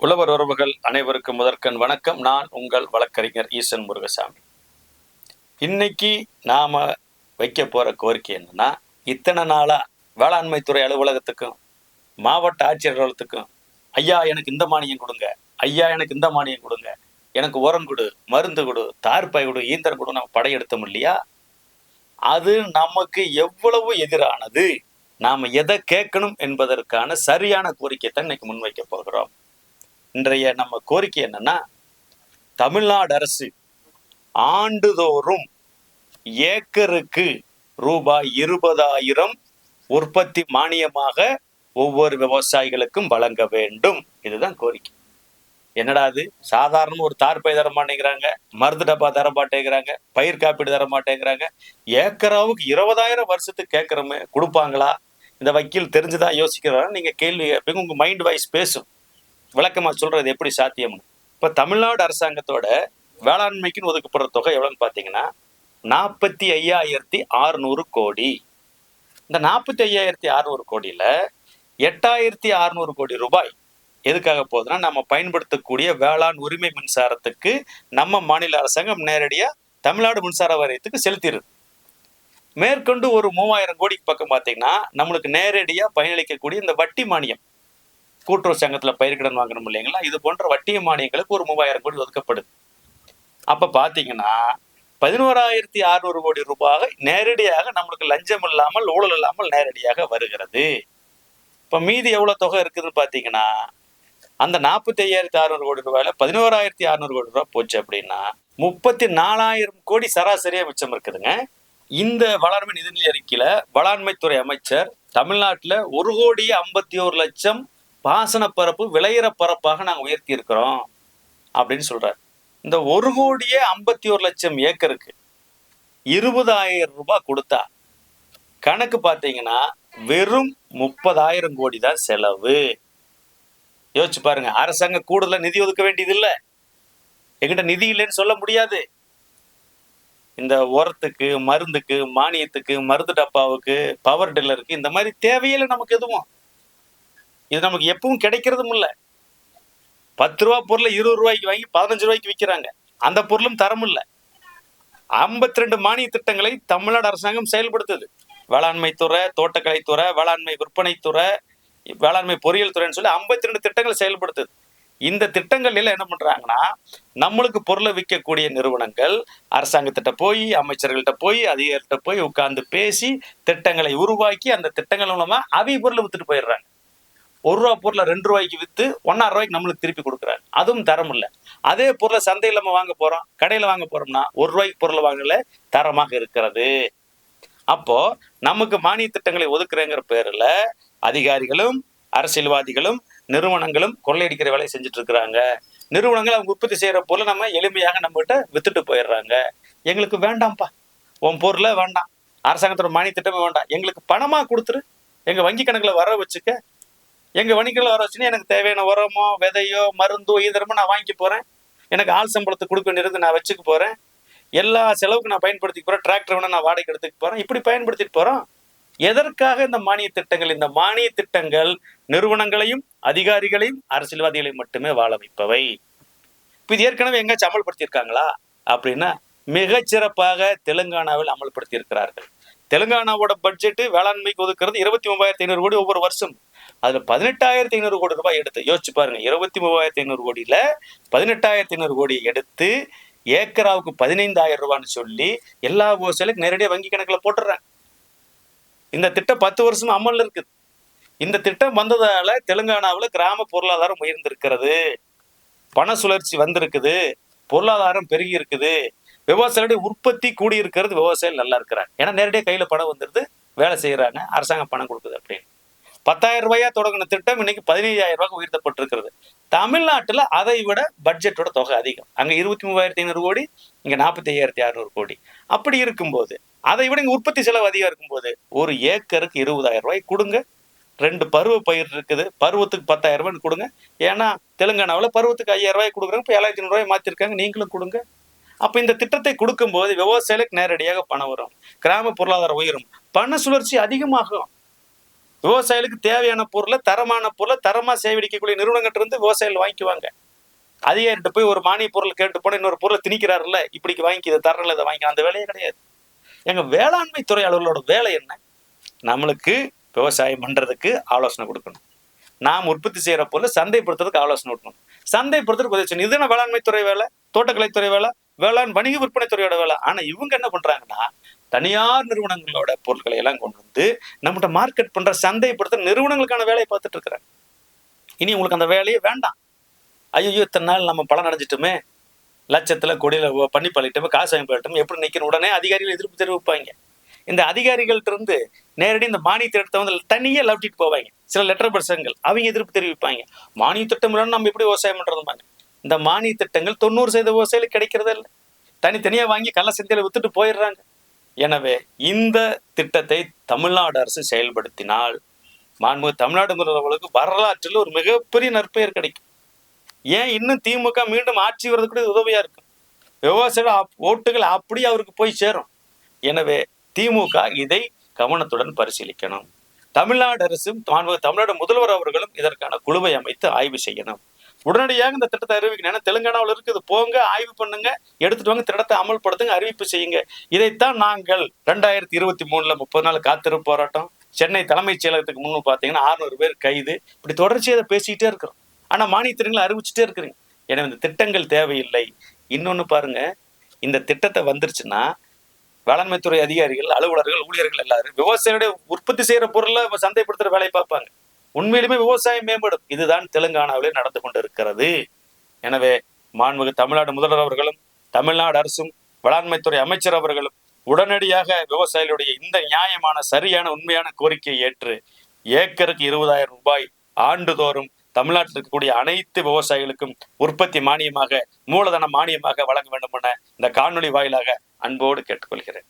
உழவர் உறவுகள் அனைவருக்கும் முதற்கண் வணக்கம். நான் உங்கள் வழக்கறிஞர் ஈசன் முருகசாமி. இன்னைக்கு நாம வைக்க போற கோரிக்கை என்னன்னா, இத்தனை நாளா வேளாண்மைத்துறை அலுவலகத்துக்கும் மாவட்ட ஆட்சியர் அலுவலகத்துக்கும் ஐயா எனக்கு இந்த மானியம் கொடுங்க, ஐயா எனக்கு இந்த மானியம் கொடுங்க, எனக்கு உரம் கொடு, மருந்து கொடு, தார்பாய் கொடு, ஈந்திரம் கொடு நம்ம படையெடுத்தோம் இல்லையா? அது நமக்கு எவ்வளவு எதிரானது. நாம எதை கேட்கணும் என்பதற்கான சரியான கோரிக்கை தான் இன்னைக்கு முன்வைக்க போகிறோம். இன்றைய நம்ம கோரிக்கை என்னன்னா, தமிழ்நாடு அரசு ஆண்டுதோறும் ஏக்கருக்கு ரூபாய் 20,000 உற்பத்தி மானியமாக ஒவ்வொரு விவசாயிகளுக்கும் வழங்க வேண்டும். இதுதான் கோரிக்கை. என்னடா அது, சாதாரண ஒரு தார்பை தர மாட்டேங்கிறாங்க, மருந்து டப்பா தர மாட்டேங்கிறாங்க, பயிர் காப்பீடு தர மாட்டேங்கிறாங்க, ஏக்கராவுக்கு 20,000 வருஷத்துக்கு கேட்கறோமே, கொடுப்பாங்களா? இந்த வக்கீல் தெரிஞ்சுதான் யோசிக்கிறாங்க. நீங்க கேள்வி கேட்பீங்க, உங்க மைண்ட் வாய்ஸ் பேசும். விளக்கமா சொல்றது எப்படி சாத்தியம்னு. இப்ப தமிழ்நாடு அரசாங்கத்தோட வேளாண்மைக்குன்னு ஒதுக்கப்படுற தொகை எவ்வளவுன்னு பாத்தீங்கன்னா 45,600 கோடி. இந்த 45,600 கோடியில 8,600 கோடி ரூபாய் எதுக்காக போகுதுன்னா, நம்ம பயன்படுத்தக்கூடிய வேளாண் உரிமை மின்சாரத்துக்கு நம்ம மாநில அரசாங்கம் நேரடியா தமிழ்நாடு மின்சார வாரியத்துக்கு செலுத்திடுது. மேற்கொண்டு ஒரு 3,000 கோடிக்கு பக்கம் பாத்தீங்கன்னா நம்மளுக்கு நேரடியா பயனளிக்கக்கூடிய இந்த வட்டி மானியம், கூட்டுறவு சங்கத்துல பயிர்க்கடன் வாங்கணும் இல்லைங்களா, இது போன்ற வட்டிய மானியங்களுக்கு ஒரு 3,000 கோடி ஒதுக்கப்படுது. அப்ப பாத்தீங்கன்னா 11,600 கோடி ரூபாய் நேரடியாக நம்மளுக்கு லஞ்சம் இல்லாமல், ஊழல் இல்லாமல் நேரடியாக வருகிறது. இப்ப மீதி எவ்வளவு தொகை இருக்குதுன்னு பாத்தீங்கன்னா, அந்த 45,600 கோடி ரூபாயில 11,600 கோடி ரூபாய் போச்சு அப்படின்னா 34,000 கோடி சராசரியா மிச்சம் இருக்குதுங்க. இந்த வளர்மை நிதிநிலை அறிக்கையில வேளாண்மைத்துறை அமைச்சர் தமிழ்நாட்டுல 1,51,00,000 பாசன பரப்பு விளையிற பரப்பாக நாங்க உயர்த்தி இருக்கிறோம் அப்படின்னு சொல்றாரு. இந்த 1,51,00,000 ஏக்கருக்கு 20,000 ரூபாய் கொடுத்தா கணக்கு பாத்தீங்கன்னா வெறும் 30,000 கோடி தான் செலவு. யோசிச்சு பாருங்க. அரசாங்கம் கூடுதலா நிதி ஒதுக்க வேண்டியது இல்லை. எங்கிட்ட நிதி இல்லைன்னு சொல்ல முடியாது. இந்த உரத்துக்கு, மருந்துக்கு, மானியத்துக்கு, மருந்து டப்பாவுக்கு, பவர் டில்லருக்கு இந்த மாதிரி தேவையில்லை நமக்கு எதுவும். இது நமக்கு எப்பவும் கிடைக்கிறதும் இல்லை. 10 ரூபா பொருளை 20 ரூபாய்க்கு வாங்கி 15 ரூபாய்க்கு விற்கிறாங்க. அந்த பொருளும் தரம் இல்லை. 52 மானிய திட்டங்களை தமிழ்நாடு அரசாங்கம் செயல்படுத்துது. வேளாண்மை துறை, தோட்டக்கலைத்துறை, வேளாண்மை விற்பனைத்துறை, வேளாண்மை பொறியியல் துறைன்னு சொல்லி 52 திட்டங்கள் செயல்படுத்துது. இந்த திட்டங்கள் எல்லாம் என்ன பண்றாங்கன்னா, நம்மளுக்கு பொருளை விற்கக்கூடிய நிறுவனங்கள் அரசாங்கத்திட்ட போய், அமைச்சர்கள்ட்ட போய், அதிகாரிகிட்ட போய் உட்கார்ந்து பேசி திட்டங்களை உருவாக்கி அந்த திட்டங்கள் மூலமா அவி பொருளை வித்துட்டு போயிடுறாங்க. 1 ரூபா பொருளை 2 ரூபாய்க்கு வித்து 1.5 ரூபாய்க்கு நம்மளுக்கு திருப்பி கொடுக்குறாங்க. அதுவும் தரம் இல்லை. அதே பொருளை சந்தையில் நம்ம வாங்க போறோம், கடையில வாங்க போறோம்னா 1 ரூபாய்க்கு பொருளை வாங்கல தரமாக இருக்கிறது. அப்போ நமக்கு மானிய திட்டங்களை ஒதுக்குறேங்கிற பேர்ல அதிகாரிகளும், அரசியல்வாதிகளும், நிறுவனங்களும் கொள்ளையடிக்கிற வேலையை செஞ்சுட்டு இருக்கிறாங்க. நிறுவனங்கள் அவங்க உற்பத்தி செய்யற பொருளை நம்ம எளிமையாக நம்ம கிட்ட வித்துட்டு போயிடுறாங்க. எங்களுக்கு வேண்டாம்ப்பா, உன் பொருளை வேண்டாம், அரசாங்கத்தோட மானிய திட்டமே வேண்டாம், எங்களுக்கு பணமா கொடுத்துரு, எங்க வங்கி கணக்குல வர வச்சுக்க, எங்க வணிகங்களை வர வச்சுன்னா எனக்கு தேவையான உரமோ, விதையோ, மருந்தோ, ஈதரமோ நான் வாங்கிக்க போறேன், எனக்கு ஆள் சம்பளத்துக்கு கொடுக்க வேண்டியது நான் வச்சுக்க போறேன், எல்லா செலவுக்கு நான் பயன்படுத்திக்க போறேன், டிராக்டர் வேணா நான் வாடகை எடுத்துக்க போறேன், இப்படி பயன்படுத்திட்டு போறோம். எதற்காக இந்த மானிய திட்டங்கள்? இந்த மானிய திட்டங்கள் நிறுவனங்களையும், அதிகாரிகளையும், அரசியல்வாதிகளையும் மட்டுமே வாழ வைப்பவை. இப்ப இது ஏற்கனவே எங்காச்சும் அமல்படுத்தியிருக்காங்களா அப்படின்னா மிகச்சிறப்பாக தெலுங்கானாவில் அமல்படுத்தி இருக்கிறார்கள். தெலுங்கானாவோட பட்ஜெட் வேளாண்மைக்கு ஒதுக்குறது 23,500 கோடி ஒவ்வொரு வருஷம். அதுல 18,500 கோடி ரூபாய் எடுத்து யோசிச்சு பாருங்க. 23,500 கோடியில 18,500 கோடி எடுத்து ஏக்கராவுக்கு 15,000 ரூபான்னு சொல்லி எல்லா விவசாயிகளுக்கும் நேரடியாக வங்கி கணக்குல போட்டுறாங்க. இந்த திட்டம் 10 வருஷம் அமல்ல இருக்குது. இந்த திட்டம் வந்ததால தெலுங்கானாவில் கிராம பொருளாதாரம் உயர்ந்திருக்கிறது, பண சுழற்சி வந்திருக்குது, பொருளாதாரம் பெருகி இருக்குது, விவசாயிகளுடைய உற்பத்தி கூடி இருக்கிறது, விவசாயிகள் நல்லா இருக்கிறாங்க. ஏன்னா நேரடியாக கையில பணம் வந்துருது, வேலை செய்யறாங்க, அரசாங்கம் பணம் கொடுக்குது. அப்படின்னு 10,000 ரூபாயா தொடங்கின திட்டம் இன்னைக்கு 15,000 ரூபாய்க்கு உயர்த்தப்பட்டிருக்கிறது. தமிழ்நாட்டுல அதை விட பட்ஜெட்டோட தொகை அதிகம். அங்க 23,500 கோடி, இங்க 45,600 கோடி. அப்படி இருக்கும்போது அதை விட இங்க உற்பத்தி செலவு அதிகம் இருக்கும்போது ஒரு ஏக்கருக்கு 20,000 ரூபாய் கொடுங்க. 2 பருவ பயிர் இருக்குது, பருவத்துக்கு 10,000 ரூபாய் கொடுங்க. ஏன்னா தெலுங்கானாவில் பருவத்துக்கு 5,000 ரூபாய் கொடுக்குறாங்க, இப்போ 7,500 ரூபாய் மாத்திருக்காங்க, நீங்களும் கொடுங்க. அப்ப இந்த திட்டத்தை கொடுக்கும்போது விவசாயிகளுக்கு நேரடியாக பணம் வரும், கிராம பொருளாதாரம் உயரும், பண சுழற்சி அதிகமாகும். விவசாயிகளுக்கு தேவையான பொருளை, தரமான பொருளை, தரமா சேகரிக்கக்கூடிய நிறுவனங்கள்ட்ட இருந்து விவசாயிகள் வாங்கிக்குவாங்க. அதிகாரிகிட்ட போய் ஒரு மானிய பொருள் கேட்டு போனா இன்னொரு பொருளை திணிக்கிறாருல்ல, இப்படிக்கு வாங்கி இதை தரல, இதை வாங்கி, அந்த வேலையே கிடையாது. எங்க வேளாண்மை துறை அலுவலரோட வேலை என்ன? நம்மளுக்கு விவசாயம் பண்றதுக்கு ஆலோசனை கொடுக்கணும். நாம் உற்பத்தி செய்யற பொருளை சந்தைப்படுத்துறதுக்கு ஆலோசனை கொடுக்கணும். சந்தைப்படுத்துறதுக்கு உதவி செய்யணும். இதுதானே வேளாண்மை துறை வேலை, தோட்டக்கலைத்துறை வேலை, வேளாண் வணிக விற்பனை துறையோட வேலை. ஆனா இவங்க என்ன பண்றாங்கன்னா, தனியார் நிறுவனங்களோட பொருட்களை எல்லாம் கொண்டு வந்து நம்மகிட்ட மார்க்கெட் பண்ற சந்தைப்படுத்த நிறுவனங்களுக்கான வேலையை பார்த்துட்டு இருக்கிறாங்க. இனி உங்களுக்கு அந்த வேலையே வேண்டாம். ஐயோ, இத்தனை நாள் நம்ம பலன் அடைஞ்சிட்டுமே, லட்சத்துல கொடியில பண்ணி பழிட்டோமே, காசு வாங்கி போயிட்டோமே, எப்படி நிக்கணும்? உடனே அதிகாரிகள் எதிர்ப்பு தெரிவிப்பாங்க. இந்த அதிகாரிகள்ட்ட இருந்து நேரடி இந்த மானிய திட்டத்தை வந்து தனியே லவ்ட்டிட்டு போவாங்க. சில லெட்டர் பர்சன்கள் அவங்க எதிர்ப்பு தெரிவிப்பாங்க. மானிய திட்டம் இல்லைன்னு நம்ம எப்படி விவசாயம் பண்றதுமாங்க? இந்த மானிய திட்டங்கள் 90% விவசாயிகளுக்கு கிடைக்கிறதே இல்லை. தனித்தனியா வாங்கி கள்ள சந்தையில வித்துட்டு போயிடுறாங்க. எனவே இந்த திட்டத்தை தமிழ்நாடு அரசு செயல்படுத்தினால் மாண்புமிகு தமிழ்நாடு முதல்வர்களுக்கு வரலாற்றில் ஒரு மிகப்பெரிய நற்பெயர் கிடைக்கும். ஏன் இன்னும் திமுக மீண்டும் ஆட்சி வர்றது கூட உதவியா இருக்கும். விவசாய ஓட்டுகள் அப்படியே அவருக்கு போய் சேரும். எனவே திமுக இதை கவனத்துடன் பரிசீலிக்கணும். தமிழ்நாடு அரசும் தமிழ்நாடு முதல்வர் அவர்களும் இதற்கான குழுவை அமைத்து ஆய்வு செய்யணும். உடனடியாக இந்த திட்டத்தை அறிவிக்கணும். ஏன்னா தெலுங்கானாவில் இருக்குது, போங்க, ஆய்வு பண்ணுங்க, எடுத்துட்டு வாங்க, திட்டத்தை அமல்படுத்துங்க, அறிவிப்பு செய்யுங்க. இதைத்தான் நாங்கள் 2023 30 நாள் காத்திருப்பு போராட்டம், சென்னை தலைமைச் செயலகத்துக்கு முன்னு பார்த்தீங்கன்னா 600 பேர் கைது, இப்படி தொடர்ச்சியாக தொடர்ச்சிட்டே இருக்கிறோம். ஆனா மானிய திட்டங்களை அறிவிச்சுட்டே இருக்கிறீங்க. எனவே இந்த திட்டங்கள் தேவையில்லை. இன்னொன்னு பாருங்க, இந்த திட்டத்தை வந்துருச்சுன்னா வேளாண்மைத்துறை அதிகாரிகள், அலுவலர்கள், ஊழியர்கள் எல்லாரும் விவசாயிகளுடைய உற்பத்தி செய்யற பொருளை சந்தைப்படுத்துற வேலையை பார்ப்பாங்க. உண்மையிலுமே விவசாயம் மேம்படும். இதுதான் தெலுங்கானாவிலே நடந்து கொண்டிருக்கிறது. எனவே மாண்புமிகு தமிழ்நாடு முதல்வர் அவர்களும், தமிழ்நாடு அரசும், வேளாண்மைத்துறை அமைச்சர் அவர்களும் உடனடியாக விவசாயிகளுடைய இந்த நியாயமான, சரியான, உண்மையான கோரிக்கையை ஏற்று ஏக்கருக்கு 20,000 ரூபாய் ஆண்டுதோறும் தமிழ்நாட்டில் இருக்கக்கூடிய அனைத்து விவசாயிகளுக்கும் உற்பத்தி மானியமாக, மூலதன மானியமாக வழங்க வேண்டும் என இந்த காணொலி வாயிலாக அன்போடு கேட்டுக்கொள்கிறேன்.